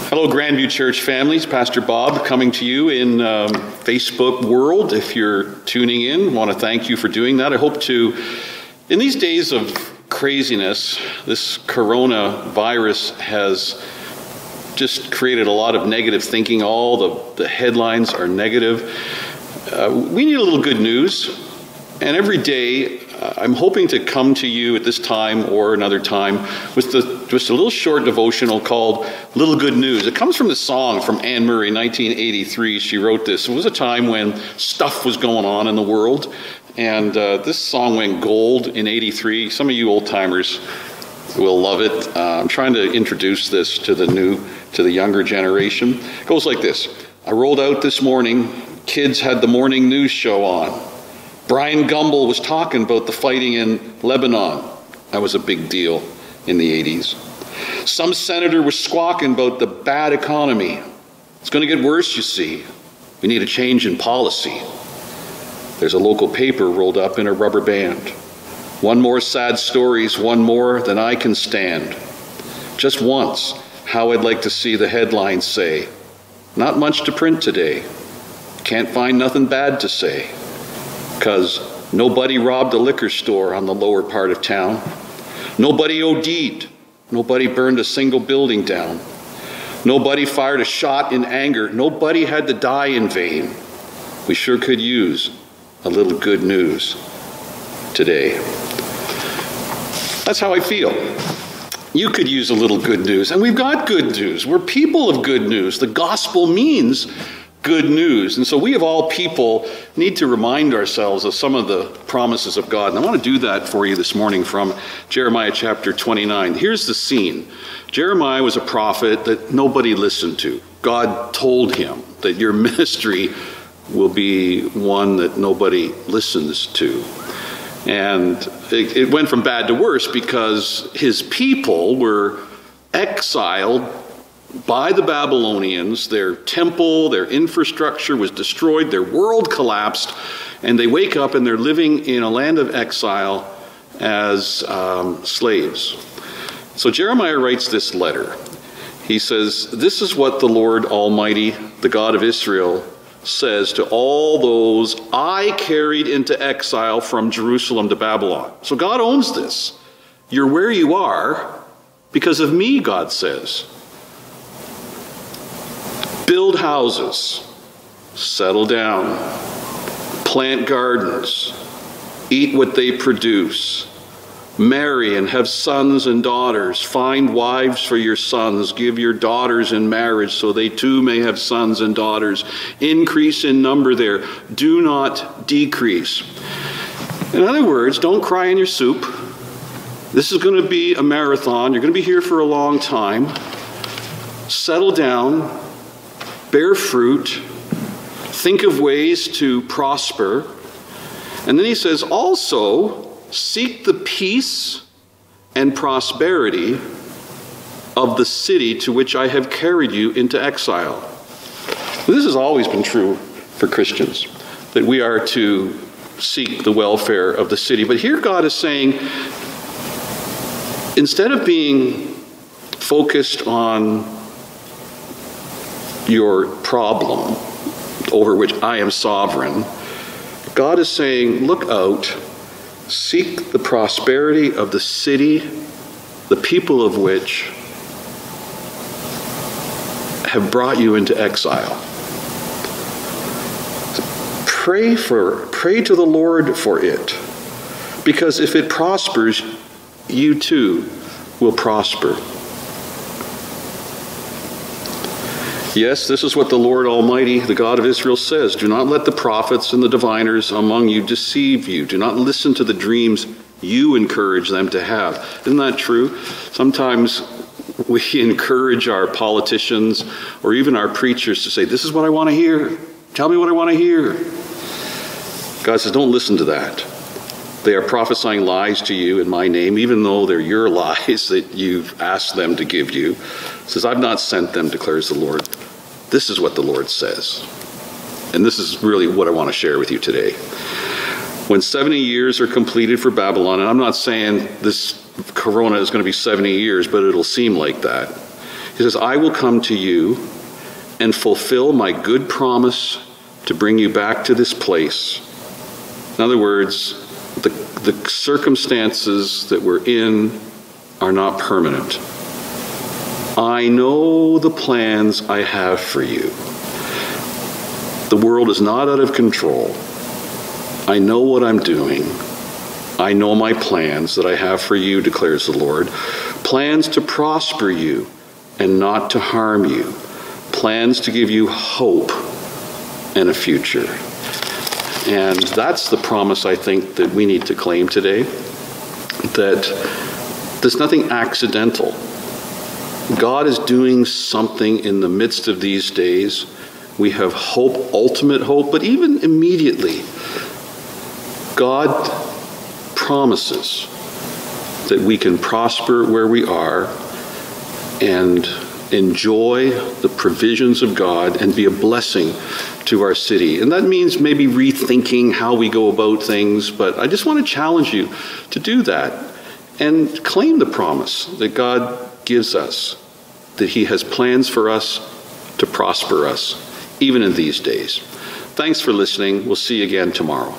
Hello, Grandview Church families. Pastor Bob coming to you in Facebook world. If you're tuning in, I want to thank you for doing that. I hope to, in these days of craziness, this coronavirus has just created a lot of negative thinking. All the headlines are negative. We need a little good news. And every day, I'm hoping to come to you at this time or another time with just a little short devotional called Little Good News. It comes from the song from Anne Murray, 1983. She wrote this. It was a time when stuff was going on in the world. And this song went gold in 83. Some of you old timers will love it. I'm trying to introduce this to the younger generation. It goes like this. I rolled out this morning. Kids had the morning news show on. Brian Gumbel was talking about the fighting in Lebanon. That was a big deal in the 80s. Some senator was squawking about the bad economy. It's going to get worse, you see. We need a change in policy. There's a local paper rolled up in a rubber band. One more sad story's one more than I can stand. Just once, how I'd like to see the headlines say. Not much to print today. Can't find nothing bad to say. Because nobody robbed a liquor store on the lower part of town. Nobody OD'd. Nobody burned a single building down. Nobody fired a shot in anger. Nobody had to die in vain. We sure could use a little good news today. That's how I feel. You could use a little good news, and we've got good news. We're people of good news. The gospel means good news. And so we of all people need to remind ourselves of some of the promises of God. And I want to do that for you this morning from Jeremiah chapter 29. Here's the scene. Jeremiah was a prophet that nobody listened to. God told him that your ministry will be one that nobody listens to. And it went from bad to worse because his people were exiled by the Babylonians. Their temple, their infrastructure was destroyed, their world collapsed, and they wake up and they're living in a land of exile as slaves. So Jeremiah writes this letter. He says, "This is what the Lord Almighty, the God of Israel, says to all those I carried into exile from Jerusalem to Babylon." So God owns this. You're where you are because of me, God says. Build houses, settle down, plant gardens, eat what they produce, marry and have sons and daughters, find wives for your sons, give your daughters in marriage so they too may have sons and daughters. Increase in number there, do not decrease. In other words, don't cry in your soup. This is going to be a marathon. You're going to be here for a long time. Settle down. Bear fruit, think of ways to prosper. And then he says, also seek the peace and prosperity of the city to which I have carried you into exile. This has always been true for Christians, that we are to seek the welfare of the city. But here God is saying, instead of being focused on your problem over which I am sovereign, God is saying, look out, seek the prosperity of the city, the people of which have brought you into exile. Pray to the Lord for it, because if it prospers, you too will prosper. Yes, this is what the Lord Almighty, the God of Israel, says. Do not let the prophets and the diviners among you deceive you. Do not listen to the dreams you encourage them to have. Isn't that true? Sometimes we encourage our politicians or even our preachers to say, this is what I want to hear. Tell me what I want to hear. God says, don't listen to that. They are prophesying lies to you in my name, even though they're your lies that you've asked them to give you. He says, I've not sent them, declares the Lord. This is what the Lord says. And this is really what I want to share with you today. When 70 years are completed for Babylon, and I'm not saying this corona is going to be 70 years, but it'll seem like that. He says, I will come to you and fulfill my good promise to bring you back to this place. In other words, the circumstances that we're in are not permanent. I know the plans I have for you. The world is not out of control. I know what I'm doing. I know my plans that I have for you, declares the Lord. Plans to prosper you and not to harm you. Plans to give you hope and a future. And that's the promise I think that we need to claim today, that there's nothing accidental. God is doing something in the midst of these days. We have hope, ultimate hope, but even immediately, God promises that we can prosper where we are and enjoy the provisions of God and be a blessing to our city. And that means maybe rethinking how we go about things, but I just want to challenge you to do that and claim the promise that God gives us, that he has plans for us to prosper us, even in these days. Thanks for listening. We'll see you again tomorrow.